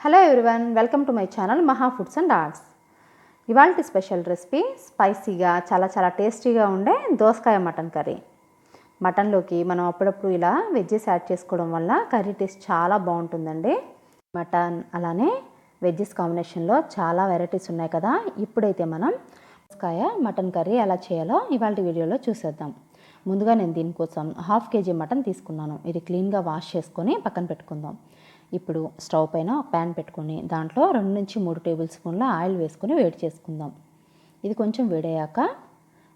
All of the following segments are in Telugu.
Hello everyone, welcome to my channel మహా ఫుడ్స్ అండ్ ఆర్ట్స్. ఇవాల్టి స్పెషల్ రెసిపీ స్పైసీగా చాలా టేస్టీగా ఉండే దోసకాయ మటన్ కర్రీ. మటన్లోకి మనం అప్పుడప్పుడు ఇలా వెజ్జెస్ యాడ్ చేసుకోవడం వల్ల కర్రీ టేస్ట్ చాలా బాగుంటుందండి. మటన్ అలానే వెజ్జెస్ కాంబినేషన్లో చాలా వెరైటీస్ ఉన్నాయి కదా. ఇప్పుడైతే మనం దోసకాయ మటన్ కర్రీ ఎలా చేయాలో ఇవాల్టి వీడియోలో చూసేద్దాం. ముందుగా నేను దీనికోసం 1/2 kg మటన్ తీసుకున్నాను. ఇది క్లీన్గా వాష్ చేసుకొని పక్కన పెట్టుకుందాం. ఇప్పుడు స్టవ్ పైన ఒక ప్యాన్ పెట్టుకొని దాంట్లో 2 నుంచి 3 టేబుల్ స్పూన్ల ఆయిల్ వేసుకొని వేడి చేసుకుందాం. ఇది కొంచెం వేడయ్యాక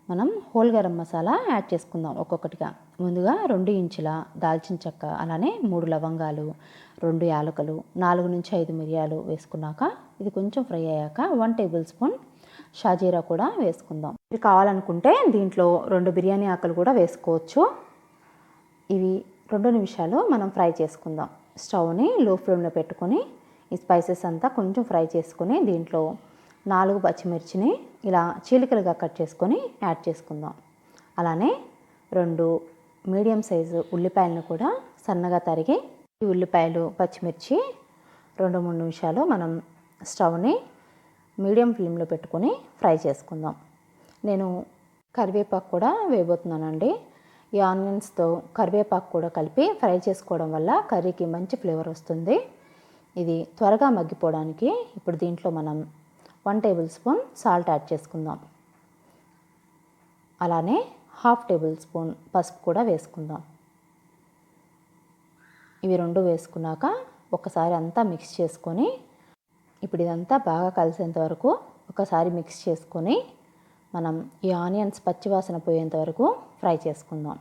మనం హోల్ గరం మసాలా యాడ్ చేసుకుందాం ఒక్కొక్కటిగా. ముందుగా 2 ఇంచుల దాల్చిన చెక్క, అలానే 3 లవంగాలు, 2 యాలకులు, 4 నుంచి 5 మిరియాలు వేసుకున్నాక ఇది కొంచెం ఫ్రై అయ్యాక 1 టేబుల్ స్పూన్ షాజీరా కూడా వేసుకుందాం. ఇది కావాలనుకుంటే దీంట్లో 2 బిర్యానీ ఆకులు కూడా వేసుకోవచ్చు. ఇవి 2 నిమిషాలు మనం ఫ్రై చేసుకుందాం. స్టవ్ని లో ఫ్లేమ్లో పెట్టుకొని ఈ స్పైసెస్ అంతా కొంచెం ఫ్రై చేసుకొని దీంట్లో 4 పచ్చిమిర్చిని ఇలా చీలికలుగా కట్ చేసుకొని యాడ్ చేసుకుందాం. అలానే 2 మీడియం సైజు ఉల్లిపాయలను కూడా సన్నగా తరిగి ఈ ఉల్లిపాయలు పచ్చిమిర్చి 2-3 నిమిషాలు మనం స్టవ్ని మీడియం ఫ్లేమ్లో పెట్టుకొని ఫ్రై చేసుకుందాం. నేను కరివేపాకు కూడా వేయబోతున్నానండి. ఈ ఆనియన్స్తో కరివేపాకు కూడా కలిపి ఫ్రై చేసుకోవడం వల్ల కర్రీకి మంచి ఫ్లేవర్ వస్తుంది. ఇది త్వరగా మగ్గిపోవడానికి ఇప్పుడు దీంట్లో మనం 1 టేబుల్ స్పూన్ సాల్ట్ యాడ్ చేసుకుందాం. అలానే 1/2 టేబుల్ స్పూన్ పసుపు కూడా వేసుకుందాం. ఇవి 2 వేసుకున్నాక ఒకసారి అంతా మిక్స్ చేసుకొని ఇప్పుడు ఇదంతా బాగా కలిసేంత వరకు ఒకసారి మిక్స్ చేసుకొని మనం ఈ ఆనియన్స్ పచ్చివాసన పోయేంత వరకు ఫ్రై చేసుకుందాం.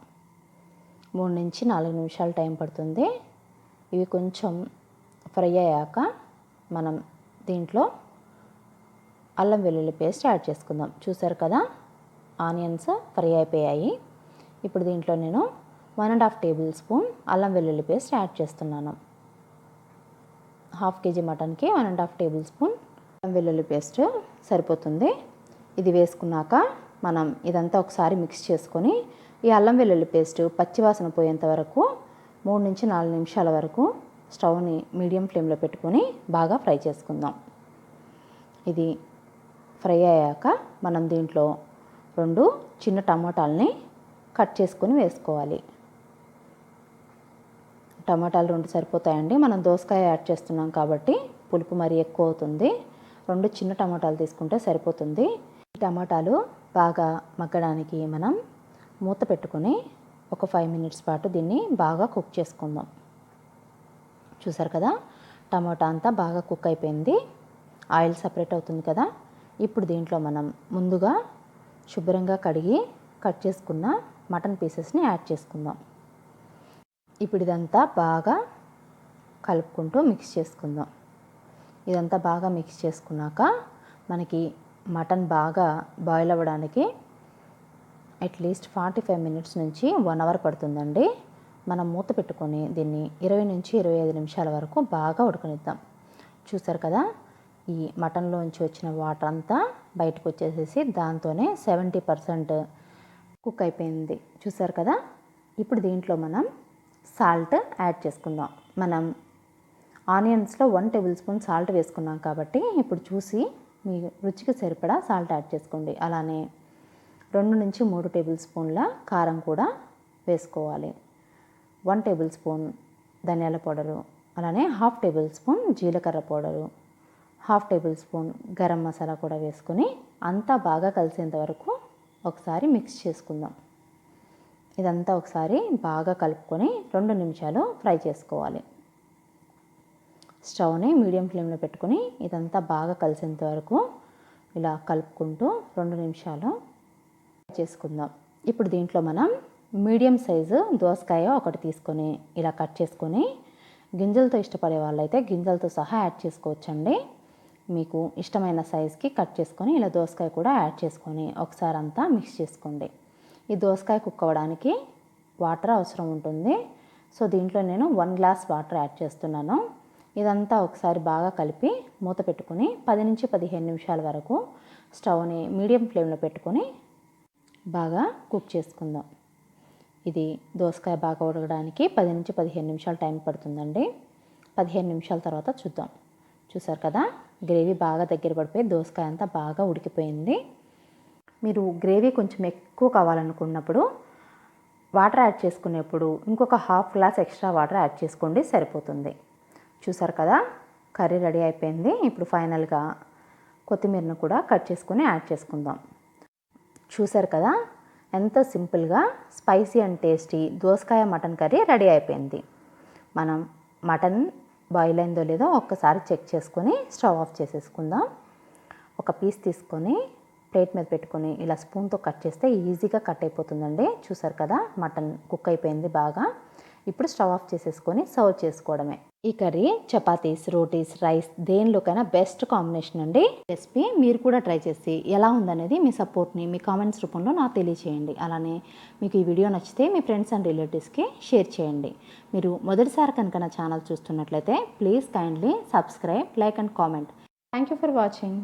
3 నుంచి 4 నిమిషాలు టైం పడుతుంది. ఇవి కొంచెం ఫ్రై అయ్యాక మనం దీంట్లో అల్లం వెల్లుల్లి పేస్ట్ యాడ్ చేసుకుందాం. చూసారు కదా, ఆనియన్స్ ఫ్రై అయిపోయాయి. ఇప్పుడు దీంట్లో నేను 1.5 టేబుల్ స్పూన్ అల్లం వెల్లుల్లి పేస్ట్ యాడ్ చేస్తున్నాను. 1/2 kg మటన్కి 1.5 టేబుల్ స్పూన్ అల్లం వెల్లుల్లి పేస్ట్ సరిపోతుంది. ఇది వేసుకున్నాక మనం ఇదంతా ఒకసారి మిక్స్ చేసుకొని ఈ అల్లం వెల్లుల్లి పేస్ట్ పచ్చివాసన పోయేంత వరకు 3 నుంచి 4 నిమిషాల వరకు స్టవ్ని మీడియం ఫ్లేమ్లో పెట్టుకొని బాగా ఫ్రై చేసుకుందాం. ఇది ఫ్రై అయ్యాక మనం దీంట్లో 2 చిన్న టమాటాలని కట్ చేసుకొని వేసుకోవాలి. టమాటాలు 2 సరిపోతాయండి. మనం దోసకాయ యాడ్ చేస్తున్నాం కాబట్టి పులుపు మరీ ఎక్కువ అవుతుంది. 2 చిన్న టమాటాలు తీసుకుంటే సరిపోతుంది. ఈ టమాటాలు బాగా మగ్గడానికి మనం మూత పెట్టుకొని ఒక 5 మినిట్స్ పాటు దీన్ని బాగా కుక్ చేసుకుందాం. చూసారు కదా, టమాటా అంతా బాగా కుక్ అయిపోయింది. ఆయిల్ సపరేట్ అవుతుంది కదా. ఇప్పుడు దీంట్లో మనం ముందుగా శుభ్రంగా కడిగి కట్ చేసుకున్న మటన్ పీసెస్ని యాడ్ చేసుకుందాం. ఇప్పుడు ఇదంతా బాగా కలుపుకుంటూ మిక్స్ చేసుకుందాం. ఇదంతా బాగా మిక్స్ చేసుకున్నాక మనకి మటన్ బాగా బాయిల్ అవ్వడానికి అట్లీస్ట్ 45 మినిట్స్ నుంచి 1 అవర్ పడుతుందండి. మనం మూత పెట్టుకొని దీన్ని 20 నుంచి 25 నిమిషాల వరకు బాగా ఉడకనిద్దాం. చూసారు కదా, ఈ మటన్లోంచి వచ్చిన వాటర్ అంతా బయటకు వచ్చేసేసి దాంతోనే 70% కుక్ అయిపోయింది. చూసారు కదా, ఇప్పుడు దీంట్లో మనం సాల్ట్ యాడ్ చేసుకుందాం. మనం ఆనియన్స్లో 1 టేబుల్ స్పూన్ సాల్ట్ వేసుకున్నాం కాబట్టి ఇప్పుడు చూసి మీ రుచికి సరిపడా సాల్ట్ యాడ్ చేసుకోండి. అలానే 2 నుంచి 3 టేబుల్ స్పూన్ల కారం కూడా వేసుకోవాలి. 1 టేబుల్ స్పూన్ ధనియాల పౌడరు, అలానే 1/2 టేబుల్ స్పూన్ జీలకర్ర powder, 1/2 table spoon garam masala కూడా వేసుకొని అంతా బాగా కలిసేంత వరకు ఒకసారి మిక్స్ చేసుకుందాం. ఇదంతా ఒకసారి బాగా కలుపుకొని 2 నిమిషాలు ఫ్రై చేసుకోవాలి. స్టవ్ని మీడియం ఫ్లేమ్లో పెట్టుకొని ఇదంతా బాగా కలిసేంత వరకు ఇలా కలుపుకుంటూ 2 నిమిషాలు చేసుకుందాం. ఇప్పుడు దీంట్లో మనం మీడియం సైజు దోసకాయ ఒకటి తీసుకొని ఇలా కట్ చేసుకొని గింజలతో ఇష్టపడే వాళ్ళైతే గింజలతో సహా యాడ్ చేసుకోవచ్చండి. మీకు ఇష్టమైన సైజుకి కట్ చేసుకొని ఇలా దోసకాయ కూడా యాడ్ చేసుకొని ఒకసారి అంతా మిక్స్ చేసుకోండి. ఈ దోసకాయ కుక్ అవ్వడానికి వాటర్ అవసరం ఉంటుంది. సో దీంట్లో నేను 1 గ్లాస్ వాటర్ యాడ్ చేస్తున్నాను. ఇదంతా ఒకసారి బాగా కలిపి మూత పెట్టుకొని 10 నుంచి 15 నిమిషాల వరకు స్టవ్ని మీడియం ఫ్లేమ్లో పెట్టుకొని బాగా కుక్ చేసుకుందాం. ఇది దోసకాయ బాగా ఉడకడానికి 10 నుంచి 15 నిమిషాలు టైం పడుతుందండి. 15 నిమిషాల తర్వాత చూద్దాం. చూసారు కదా, గ్రేవీ బాగా దగ్గర పడిపోయి దోసకాయ అంతా బాగా ఉడికిపోయింది. మీరు గ్రేవీ కొంచెం ఎక్కువ కావాలనుకున్నప్పుడు వాటర్ యాడ్ చేసుకునేప్పుడు ఇంకొక half glass extra water add చేసుకోండి, సరిపోతుంది. చూసారు కదా, కర్రీ రెడీ అయిపోయింది. ఇప్పుడు ఫైనల్గా కొత్తిమీరను కూడా కట్ చేసుకుని యాడ్ చేసుకుందాం. చూసారు కదా, ఎంత సింపుల్గా స్పైసీ అండ్ టేస్టీ దోసకాయ మటన్ కర్రీ రెడీ అయిపోయింది. మనం మటన్ బాయిల్ అయిందో లేదో ఒక్కసారి చెక్ చేసుకొని స్టవ్ ఆఫ్ చేసేసుకుందాం. ఒక పీస్ తీసుకొని ప్లేట్ మీద పెట్టుకొని ఇలా స్పూన్తో కట్ చేస్తే ఈజీగా కట్ అయిపోతుందండి. చూసారు కదా, మటన్ కుక్ అయిపోయింది బాగా. ఇప్పుడు స్టవ్ ఆఫ్ చేసేసుకొని సర్వ్ చేసుకోవడమే. ఈ కర్రీ చపాతీస్, రోటీస్, రైస్ దేనిలోకైనా బెస్ట్ కాంబినేషన్ అండి. రెసిపీ మీరు కూడా ట్రై చేసి ఎలా ఉందనేది మీ సపోర్ట్ని మీ కామెంట్స్ రూపంలో నాకు తెలియచేయండి. అలానే మీకు ఈ వీడియో నచ్చితే మీ ఫ్రెండ్స్ అండ్ రిలేటివ్స్కి షేర్ చేయండి. మీరు మొదటిసారి కనుక నా ఛానల్ చూస్తున్నట్లయితే please kindly subscribe, like and comment. Thank you for watching.